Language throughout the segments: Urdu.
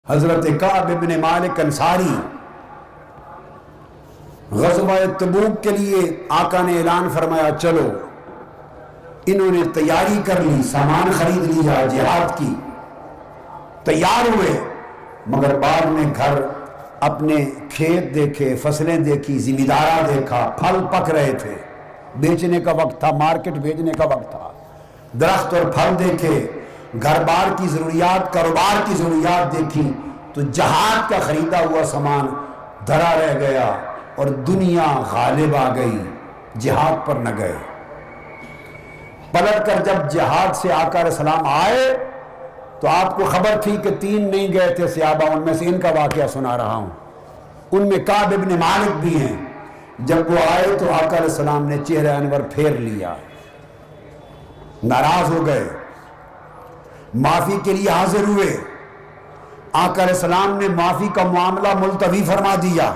حضرت کعب بن مالک انصاری غزوہ تبوک کے لیے آقا نے اعلان فرمایا چلو. انہوں نے تیاری کر لی، سامان خرید لیا، جہاد کی تیار ہوئے، مگر بعد میں گھر اپنے کھیت دیکھے، فصلیں دیکھی، زمیندارہ دیکھا، پھل پک رہے تھے، بیچنے کا وقت تھا، مارکیٹ بھیجنے کا وقت تھا، درخت اور پھل دیکھے، گھر بار کی ضروریات، کاروبار کی ضروریات دیکھی، تو جہاد کا خریدا ہوا سامان دھرا رہ گیا اور دنیا غالب آ گئی، جہاد پر نہ گئے. پلٹ کر جب جہاد سے آقا علیہ السلام آئے تو آپ کو خبر تھی کہ 3 نہیں گئے تھے صحابہ، ان میں سے ان کا واقعہ سنا رہا ہوں، ان میں کعب بن مالک بھی ہیں. جب وہ آئے تو آقا علیہ السلام نے چہرہ انور پھیر لیا، ناراض ہو گئے، معافی کے لیے حاضر ہوئے. آقا علیہ السلام نے معافی کا معاملہ ملتوی فرما دیا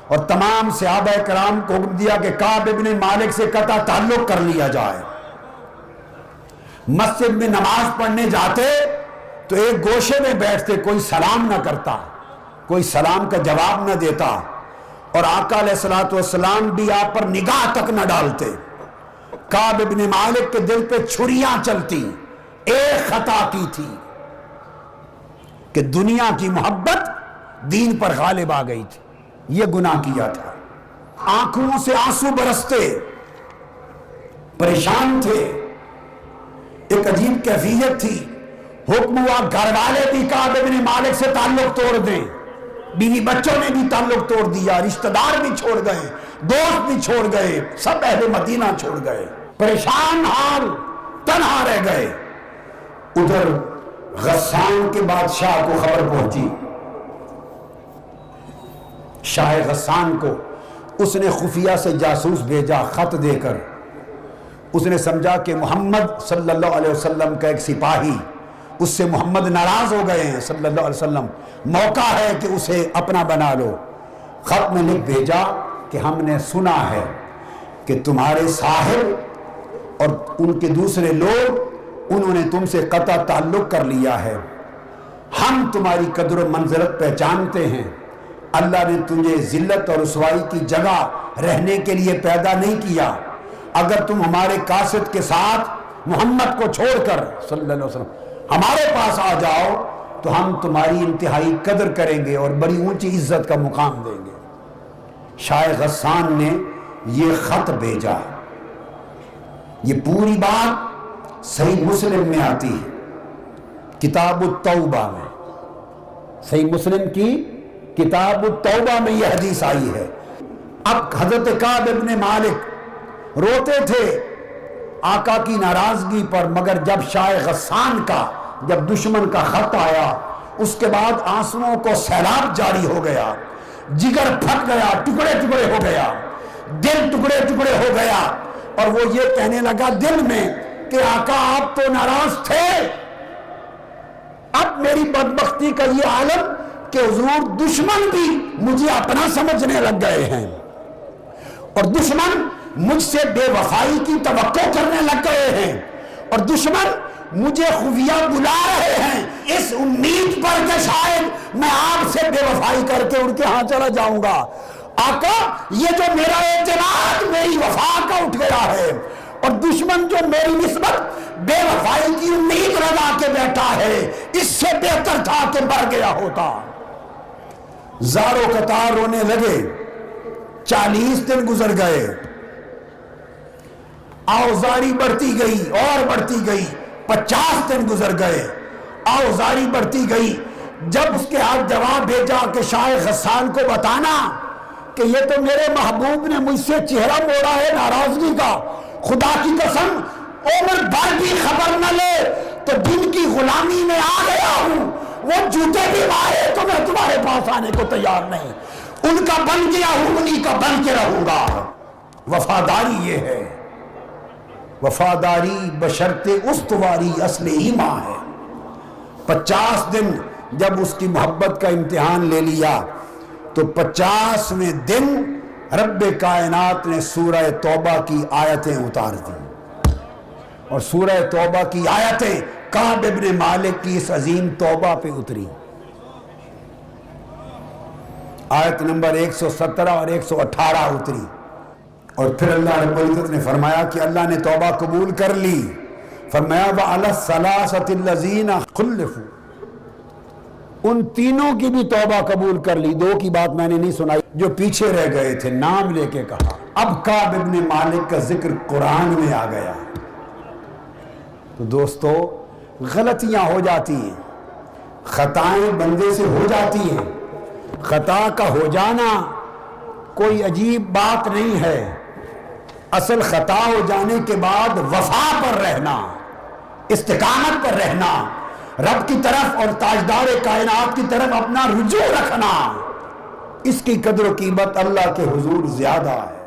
اور تمام صحابہ کرام کو حکم دیا کہ کعب بن مالک سے قطع تعلق کر لیا جائے. مسجد میں نماز پڑھنے جاتے تو ایک گوشے میں بیٹھتے، کوئی سلام نہ کرتا، کوئی سلام کا جواب نہ دیتا، اور آقا علیہ السلام بھی آپ پر نگاہ تک نہ ڈالتے. کعب بن مالک کے دل پہ چھریاں چلتی، ایک خطا کی تھی کہ دنیا کی محبت دین پر غالب آ گئی تھی، یہ گناہ کیا تھا. آنکھوں سے آنسو برستے، پریشان تھے، ایک عجیب کیفیت تھی. حکم ہوا گھر والے بھی کعب بن مالک سے تعلق توڑ دیں، بیوی بچوں نے بھی تعلق توڑ دیا، رشتہ دار بھی چھوڑ گئے، دوست بھی چھوڑ گئے، سب اہل مدینہ چھوڑ گئے، پریشان حال، تنہا رہ گئے. ادھر غسان کے بادشاہ کو خبر پہنچی، شاہ غسان کو. اس نے خفیہ سے جاسوس بھیجا خط دے کر. اس نے سمجھا کہ محمد صلی اللہ علیہ وسلم کا ایک سپاہی، اس سے محمد ناراض ہو گئے ہیں صلی اللہ علیہ وسلم، موقع ہے کہ اسے اپنا بنا لو. خط میں لکھ بھیجا کہ ہم نے سنا ہے کہ تمہارے صاحب اور ان کے دوسرے لوگ، انہوں نے تم سے قطع تعلق کر لیا ہے. ہم تمہاری قدر و منزلت پہچانتے ہیں. اللہ نے تجھے ذلت اور رسوائی کی جگہ رہنے کے لیے پیدا نہیں کیا. اگر تم ہمارے قاصد کے ساتھ محمد کو چھوڑ کر صلی اللہ علیہ وسلم ہمارے پاس آ جاؤ تو ہم تمہاری انتہائی قدر کریں گے اور بڑی اونچی عزت کا مقام دیں گے. شاہ غسان نے یہ خط بھیجا. یہ پوری بات صحیح مسلم میں آتی ہے، کتاب التوبہ میں، صحیح مسلم کی کتاب التوبہ میں یہ حدیث آئی ہے. اب حضرت کعب بن مالک روتے تھے آقا کی ناراضگی پر، مگر جب شاہ غسان کا، جب دشمن کا خط آیا، اس کے بعد آنسوؤں کو سیلاب جاری ہو گیا، جگر پھٹ گیا، ٹکڑے ٹکڑے ہو گیا، دل ٹکڑے ٹکڑے ہو گیا. اور وہ یہ کہنے لگا دل میں کہ آقا آپ تو ناراض تھے، اب میری بدبختی کا یہ عالم کہ حضور دشمن بھی مجھے اپنا سمجھنے لگ گئے ہیں، اور دشمن مجھ سے بے وفائی کی توقع کرنے لگ گئے ہیں، اور دشمن مجھے خفیہ بلا رہے ہیں اس امید پر کہ شاید میں آپ سے بے وفائی کر کے ان کے ہاں چلا جاؤں گا. آقا یہ جو میرا اعتماد میری وفا کا اٹھ گیا ہے، اور دشمن جو میری نسبت بے وفائی کی امید لگا کے بیٹھا ہے، اس سے بہتر تھا کہ مر گیا ہوتا. زاروں قطار رونے لگے. 40 دن گزر گئے، آوزاری بڑھتی گئی اور بڑھتی گئی. 50 دن گزر گئے، آوزاری بڑھتی گئی. جب اس کے ہاتھ جواب بھیجا کہ شاہ غسان کو بتانا کہ یہ تو میرے محبوب نے مجھ سے چہرہ موڑا ہے ناراضگی کا، خدا کی قسم عمر بھر بھی خبر نہ لے تو دن کی غلامی میں آ گیا ہوں، وہ جوتے بھی مارے تو میں تمہارے پاس آنے کو تیار نہیں، ان کا بن گیا ہوں، انہی کا بن کے رہوں گا. وفاداری یہ ہے، وفاداری بشرط استواری اصل ایمان ہے. 50 دن جب اس کی محبت کا امتحان لے لیا تو 50ویں دن رب کائنات نے سورہ توبہ کی آیتیں اتار دیں، اور سورہ توبہ کی آیتیں کعب بن مالک کی اس عظیم توبہ پہ اتری. آیت نمبر 117 اور 118 اتری، اور پھر اللہ رب العزت نے فرمایا کہ اللہ نے توبہ قبول کر لی، فرمایا وَعَلَى الثَّلَاثَةِ الَّذِينَ خُلِّفُوا، ان تینوں کی بھی توبہ قبول کر لی۔ دو کی بات میں نے نہیں سنائی جو پیچھے رہ گئے تھے، نام لے کے کہا۔ اب کعب ابن مالک کا ذکر قرآن میں آ گیا۔ تو دوستو غلطیاں ہو جاتی ہیں، خطائیں بندے سے ہو جاتی ہیں، خطا کا ہو جانا کوئی عجیب بات نہیں ہے، اصل خطا ہو جانے کے بعد وفا پر رہنا، استقامت پر رہنا، رب کی طرف اور تاجدار کائنات کی طرف اپنا رجوع رکھنا، اس کی قدر و قیمت اللہ کے حضور زیادہ ہے۔